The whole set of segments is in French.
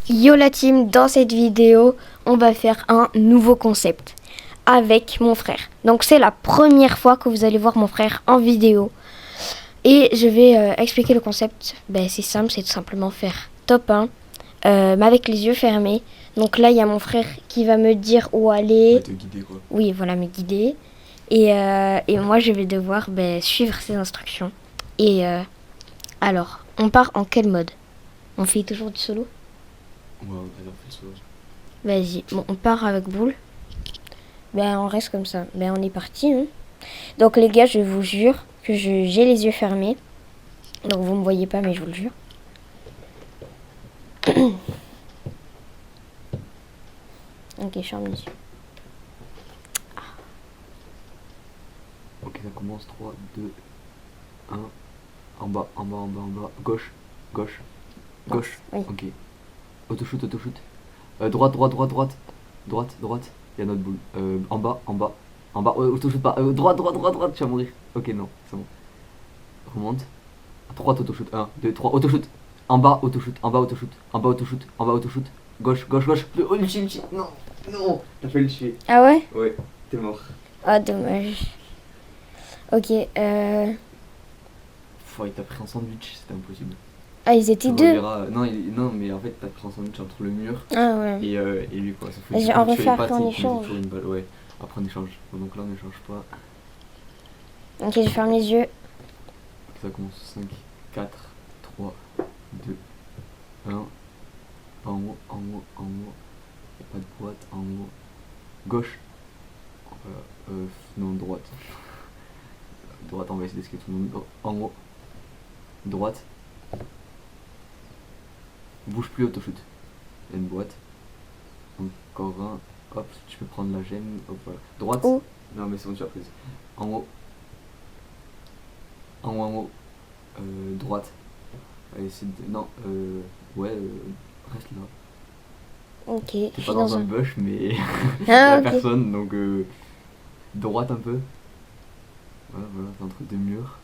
Yo la team, dans cette vidéo, on va faire un nouveau concept avec mon frère. Donc c'est la première fois que vous allez voir mon frère en vidéo. Et je vais expliquer le concept. C'est simple, c'est tout simplement faire top 1, mais avec les yeux fermés. Donc là, il y a mon frère qui va me dire où aller. Ouais, te guider quoi. Oui, voilà, me guider. Et moi, je vais devoir suivre ses instructions. Alors, on part en quel mode? On fait toujours du solo? Ouais, on va faire le solo. Vas-y, bon, on part avec Boule. On reste comme ça. On est parti. Hein. Donc les gars, je vous jure que j'ai les yeux fermés. Donc vous me voyez pas, mais je vous le jure. Ok, je ferme les yeux. Ok, ça commence. 3, 2, 1. En bas, en bas, en bas, en bas. Gauche, gauche, gauche. Oui. Ok. Autoshoot, autoshoot. Droite, droite, droite, droite. Droite, droite. Il y a notre boule. En bas, en bas. En bas, autoshoot pas. Droite, droite, droite, droite. Tu vas mourir. Ok, non, c'est bon. Remonte. Droite, autoshoot. 1, 2, 3. Autoshoot. En bas, autoshoot. En bas, autoshoot. En bas, autoshoot. En bas, autoshoot. Gauche, gauche, gauche. Oh, ulti. Non, non. T'as fait le tuer. Ah ouais? Ouais, t'es mort. Ah, dommage. Ok, Il t'a pris en sandwich, c'était impossible. Ah, ils étaient Tu deux? reverras- Non, mais en fait, t'as pris en sandwich entre le mur Ah ouais. et lui quoi. Sauf que Vas-y, du coup, on tu refait fais après, pas, on tu sais, tu mets échange. toujours une balle. Ouais, après on échange. Bon, donc là on échange pas. Ok, je ferme les yeux. Ok, ça commence 5, 4, 3, 2, 1. En haut, en haut, en haut. Y'a pas de boîte, en haut. Gauche. Non, droite. Droite, on va essayer d'esquiver tout le monde. En haut. Droite. Bouge plus, autoshoot. Il y a une boîte. Encore un. Hop, tu peux prendre la gemme. Hop, voilà. Droite. Où? Non, mais c'est bon, tu as prise. En haut. En haut, en haut. Droite. Allez, c'est. Non, ouais, reste là. Ok, je T'es suis pas dans dans un un... bush, mais. Ah, Y'a ok. personne, donc. Droite un peu. Voilà, voilà, t'es entre deux murs.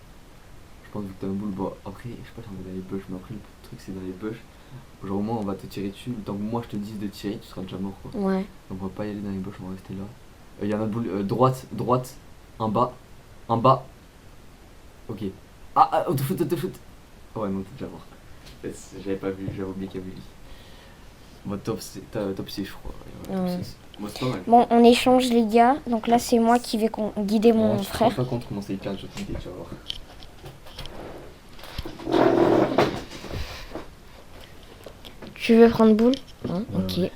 Je pense que t'as un boule. Bon, après, je sais pas si on va dans les bush, mais après, le truc, c'est dans les bush. Genre, au moins, on va te tirer dessus. Tant que moi, je te dise de tirer, tu seras déjà mort, quoi. Ouais. Donc on va pas y aller dans les bush, on va rester là. Il y a notre boule, droite, droite, en bas, en bas. Ok. Autoshoot, autoshoot. Ouais, non, t'es déjà mort. J'avais pas vu, j'avais oublié qu'il y avait lui. Bon, top 6, je crois. Ouais. Top 6. Moi, c'est pas mal. Bon, on échange les gars. Donc là, c'est moi qui vais guider mon Je frère. me rends pas compte comment c'est hyper dur d'idée, tu vas voir. Tu veux prendre Boule? Non, Ouais, ok. ouais.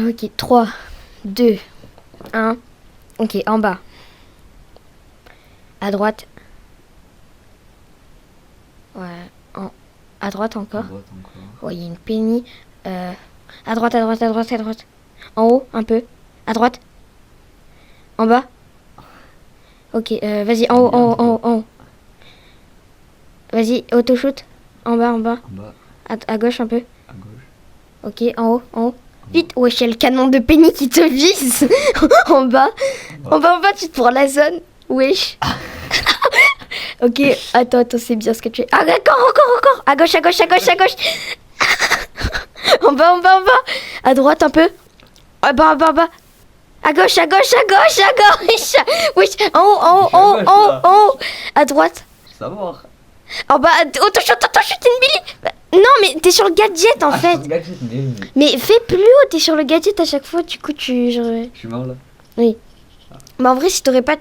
Ok, 3, 2, 1. Ok, en bas. À droite. Ouais. À droite encore. Droite encore. Ouais, il y a une penny. À droite, à droite, à droite, à droite. En haut, un peu. À droite. En bas. Ok, vas-y, en haut, en haut, en haut, en haut. Vas-y, autoshoot. En bas, en bas. En bas, À gauche un peu. à gauche. Ok, en haut, en haut. Vite, wesh, il y a le canon de penny qui te vise. En bas. En bas, tu te prends la zone. Wesh. Ok, attends, c'est bien ce que tu fais. Ah, encore. À gauche, à gauche, à gauche, à gauche. En bas, en bas, en bas. À droite un peu. En bas, en bas, en bas. À gauche, à gauche, à gauche, à gauche. Wesh, en haut, en haut, en haut, en haut, en haut. À droite. Savoir. En bas, autoshoot, une Billy. Non, mais t'es sur le gadget en fait. Gadget, Mais fais plus haut, t'es sur le gadget à chaque fois, du coup tu... Je suis mort là. Oui. Mais en vrai, si t'aurais pas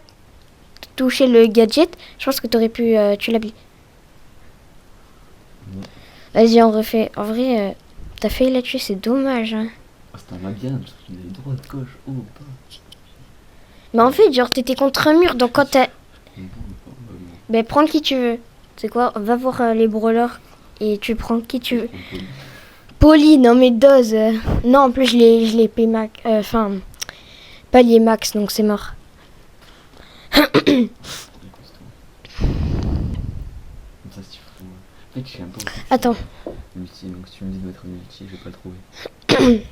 touché le gadget, je pense que t'aurais pu tuer la bille. Vas-y, on refait. En vrai, t'as failli la tuer, c'est dommage. Hein. C'est un labyrinthe, il est droite, gauche, haut, bas. Mais en fait, genre, t'étais contre un mur, donc quand t'as... prends qui tu veux. C'est quoi? Va voir les brawlers et tu prends qui tu veux. Poli, non mais dose. Non, en plus, je l'ai payé max. Enfin, palier max, donc c'est mort. Comme ça, c'est fou. En fait, je suis un peu. Attends. Multi, donc si tu me dis de mettre un multi, je vais pas le trouver.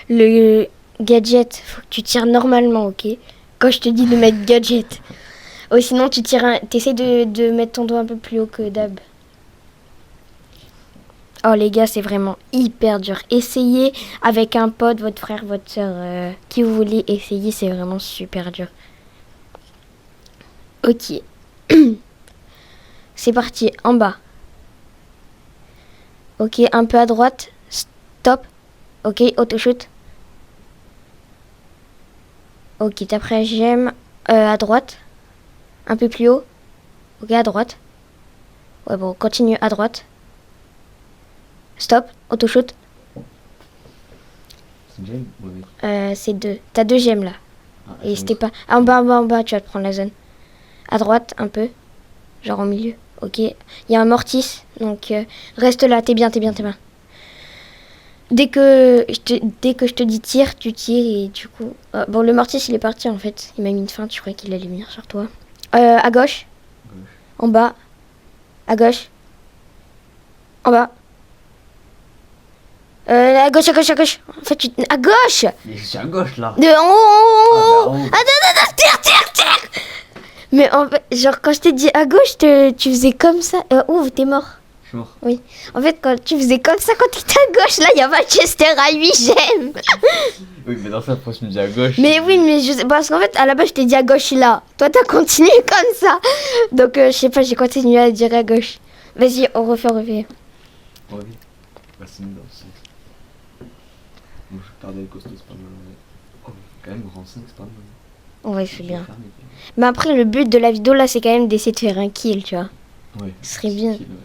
Le gadget, faut que tu tires normalement, ok? Quand je te dis de mettre gadget. Oh, sinon, tu tires t'essaies de mettre ton doigt un peu plus haut que d'hab. Oh, les gars, c'est vraiment hyper dur. Essayez avec un pote, votre frère, votre soeur, qui vous voulez essayer, c'est vraiment super dur. Ok. C'est parti, en bas. Ok, un peu à droite. Stop. Ok, auto-shoot. Ok, après j'aime à droite. Un peu plus haut. Ok, à droite. Ouais, bon, continue à droite. Stop, auto-shoot. C'est une gemme? Ouais. C'est 2. T'as 2 gemmes là. Ah, Et elles c'était sont pas. Ah, en bas, tu vas te prendre la zone. À droite, un peu. Genre au milieu. Ok. Il y a un mortis. Donc, reste là, t'es bien. Dès que je te dis tire, tu tires et du coup... bon, le mortis, il est parti en fait. Il m'a mis une feinte, je croyais qu'il allait venir sur toi. À gauche. En bas. À gauche. En bas. À gauche. En fait, à gauche. Mais je suis à gauche là. De en haut. Ah, bah, en haut. Attends, tire. Mais en fait, genre quand je t'ai dit à gauche, tu faisais comme ça. Ouf, t'es mort. Je suis mort. Oui. En fait, quand tu faisais comme ça, quand t'étais à gauche, là, il y a Manchester à 8 gemmes. Oui, mais dans ça, pourquoi je me dis à gauche? Mais oui, mais je sais, parce qu'en fait, à la base, je t'ai dit à gauche là. Toi, t'as continué comme ça. Donc, je sais pas, j'ai continué à dire à gauche. Vas-y, on refait. Ouais. Bah, c'est une danse. Moi, je perdais le costaud, c'est pas mal. Oh, quand même, grand 5, c'est pas mal. Ouais, c'est bien. Mais après, le but de la vidéo là, c'est quand même d'essayer de faire un kill, tu vois. Ouais. Ce serait bien. Kill, ouais.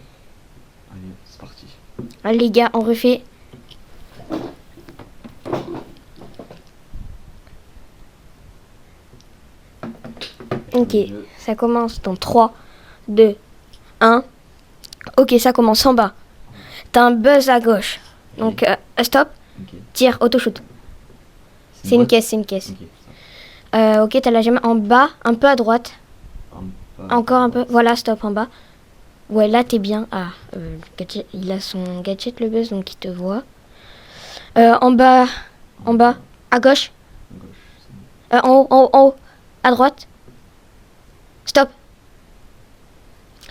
Allez, c'est parti. Allez, les gars, on refait. Ok, ça commence dans 3, 2, 1. Ok, ça commence en bas. T'as un buzz à gauche. Donc, stop. Ok. Tire, auto-shoot. C'est une caisse. Ok, ça. Ok, t'as la gemme en bas, un peu à droite. Pas- Encore un peu. Voilà, stop, en bas. Ouais, là, t'es bien. Ah, gadget, il a son gadget, le buzz, donc il te voit. En bas, à gauche. À gauche, c'est bon. En haut, à droite. Stop.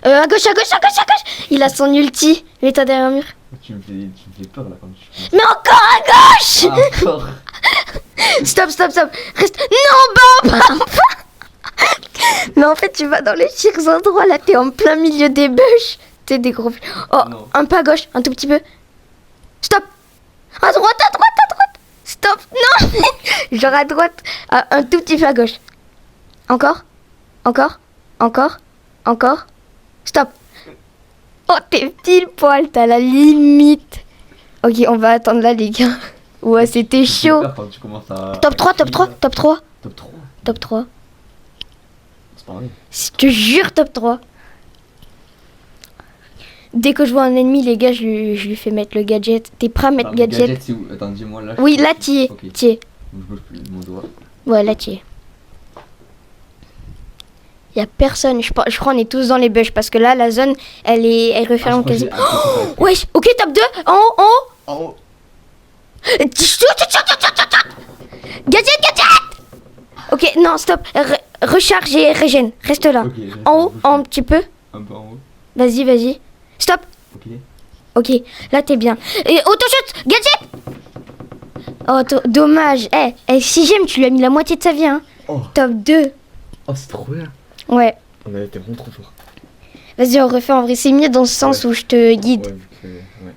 À gauche. Il a son ulti. Mets-toi derrière un mur. Tu me fais peur là quand tu. Mais encore à gauche. Ah, encore. Stop. Reste. Non, bah. Mais en fait, tu vas dans les pires endroits. Là, t'es en plein milieu des bûches. T'es des gros. Oh, Non. un peu à gauche, un tout petit peu. Stop. À droite. Stop. Non. Genre à droite, un tout petit peu à gauche. Encore. Stop. Oh, t'es pile poil, t'as la limite. Ok, on va attendre là, les gars. Ouais, c'était Tu me fais chaud. peur quand tu commences à. Top 3. Top 3. C'est pas vrai. Je te jure, top 3. Dès que je vois un ennemi, les gars, je lui fais mettre le gadget. T'es prêt à mettre Ah, mon gadget, c'est où? Attends, dis-moi là. Oui, là, t'y es. Ok. T'y es. Je bouge plus mon doigt. Ouais, là, t'y es. Y a personne. Je crois on est tous dans les bush parce que là, la zone, elle referme quasi. Wesh, ok, top 2. En haut. En haut. Gadget. Ok, non, stop. Recharge et régène. Reste là. Ok. En haut, un petit peu. Un peu en haut. Vas-y. Stop. Ok. Ok, là t'es bien. Et auto-shoot, gadget. Oh, dommage. 6 gemmes, tu lui as mis la moitié de sa vie, hein. Oh. Top 2. Oh, c'est trop bien. Ouais. On a été vraiment trop fort. Vas-y, on refait en vrai. C'est mieux dans ce sens où je te guide. Ouais, vu que. Ouais.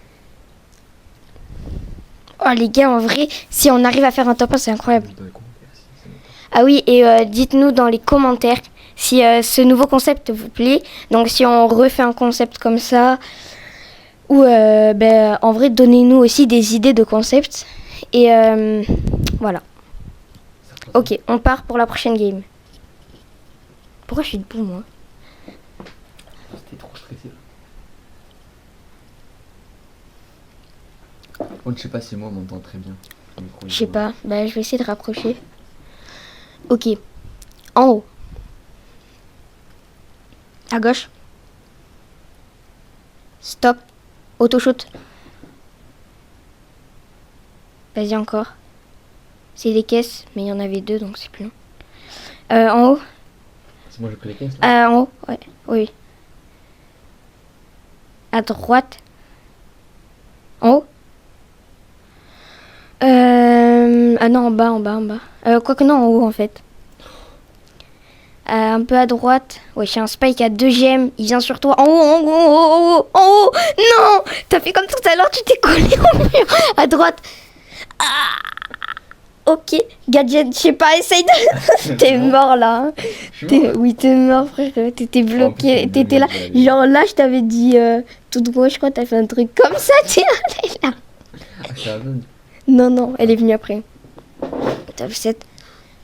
Oh, les gars, en vrai, si on arrive à faire un top 1, c'est incroyable. Dans les commentaires, si c'est bon. Ah oui, et dites-nous dans les commentaires si ce nouveau concept vous plaît. Donc, si on refait un concept comme ça. Ou, en vrai, donnez-nous aussi des idées de concepts. Et voilà. Ok, on part pour la prochaine game. Pourquoi je suis debout, moi? C'était trop stressé. Oh, je sais pas si moi on m'entend très bien. Le micro, il Je sais est pas. Bah, je vais essayer de rapprocher. Ok. En haut. À gauche. Stop. Auto-shoot. Vas-y, encore. C'est des caisses, mais il y en avait 2, donc c'est plus long. En haut. C'est moi j'ai pris les caisses là. En haut, ouais. Oui. À droite. En haut. Ah non, en bas. Quoique non, en haut en fait. Un peu à droite. Ouais, j'ai un Spike à 2 gemmes. Il vient sur toi. En haut. Non! T'as fait comme tout à l'heure, tu t'es collé au mur. À droite. Ah! Ok. Gadget, je sais pas, essaye de... T'es mort là. Hein. Je suis mort, là. Oui, t'es mort, frère. T'étais bloqué. putain, T'étais là. désolé. Genre là, je t'avais dit tout droit, je crois. T'as fait un truc comme ça. T'es allé là. Ah, c'est la zone. Non, elle est venue après. Top 7.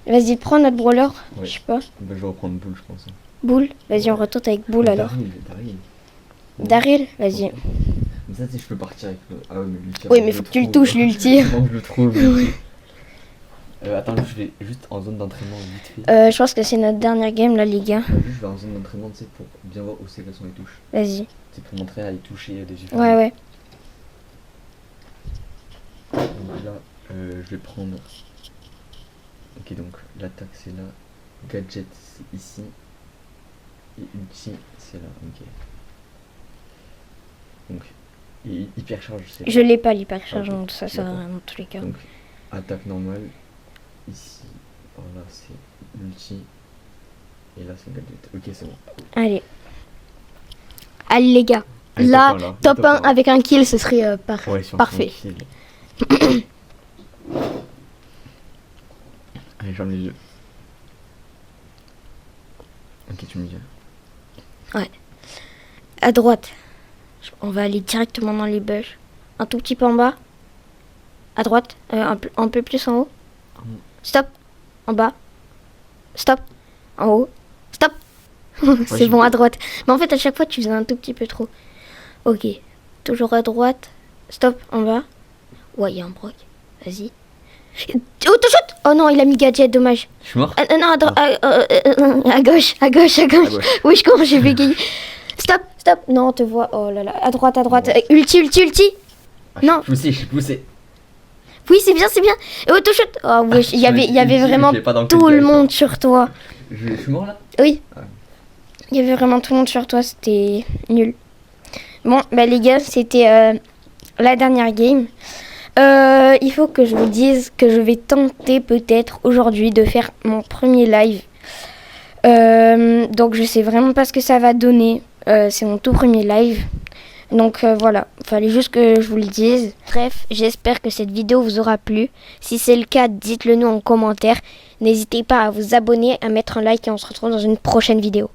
Vas-y, prends notre brawler. Ouais. Je sais pas. Bah, je vais reprendre boule, je pense. Boule. Vas-y, on retourne avec Boule alors. Daryl. Daryl, vas-y. Mais ça, si je peux partir avec le. Ah ouais, mais l'ulti. Oui, mais faut que tu le touches, l'ulti. Comment je le trouve, l'ulti. Attends, je vais juste en zone d'entraînement vite fait. Je pense que c'est notre dernière game, là, les gars. Juste, je vais en zone d'entraînement, tu sais, pour bien voir où c'est qu'elles sont les touches. Vas-y. C'est pour montrer à les toucher des yeux. Ouais. Donc là, je vais prendre. Ok, donc l'attaque c'est là, gadget c'est ici, et ulti c'est là. Ok. Donc, et hyper charge c'est là. Je l'ai pas l'hypercharge, Ok, donc ça sert à d'accord. rien dans tous les cas. Donc, attaque normale, ici, voilà c'est ulti, et là c'est gadget. Ok, c'est bon. Allez. Allez, les gars. Allez, Là, top top 1 un. avec un kill, ce serait Ouais, si on parfait. fait un kill. Allez, j'en ai deux. Ok, tu me dis. À droite. On va aller directement dans les bush. Un tout petit peu en bas. À droite. Un peu plus en haut. Stop. En bas. Stop. En haut. Stop. C'est j'ai bon, vu. à droite. Mais en fait, à chaque fois, tu faisais un tout petit peu trop. Ok. Toujours à droite. Stop. En bas. Ouais, il y a un broc. Vas-y. Auto-shot. Oh non, il a mis gadget, dommage. Je suis mort. Non, à gauche. Oui, je commence, j'ai bégayé. Stop. Non, on te voit. Oh là là. À droite. Ouais. Ulti. Ah, Non. Je suis poussé. Oui, c'est bien. Et auto-shot. Oh, wesh, il y avait vraiment tout le monde sur toi. Je suis mort là. Oui. Ah. Il y avait vraiment tout le monde sur toi, c'était nul. Bon, bah les gars, c'était la dernière game. Il faut que je vous dise que je vais tenter peut-être aujourd'hui de faire mon premier live. Donc je sais vraiment pas ce que ça va donner. C'est mon tout premier live. Donc voilà, fallait juste que je vous le dise. Bref, j'espère que cette vidéo vous aura plu. Si c'est le cas, dites-le nous en commentaire. N'hésitez pas à vous abonner, à mettre un like et on se retrouve dans une prochaine vidéo.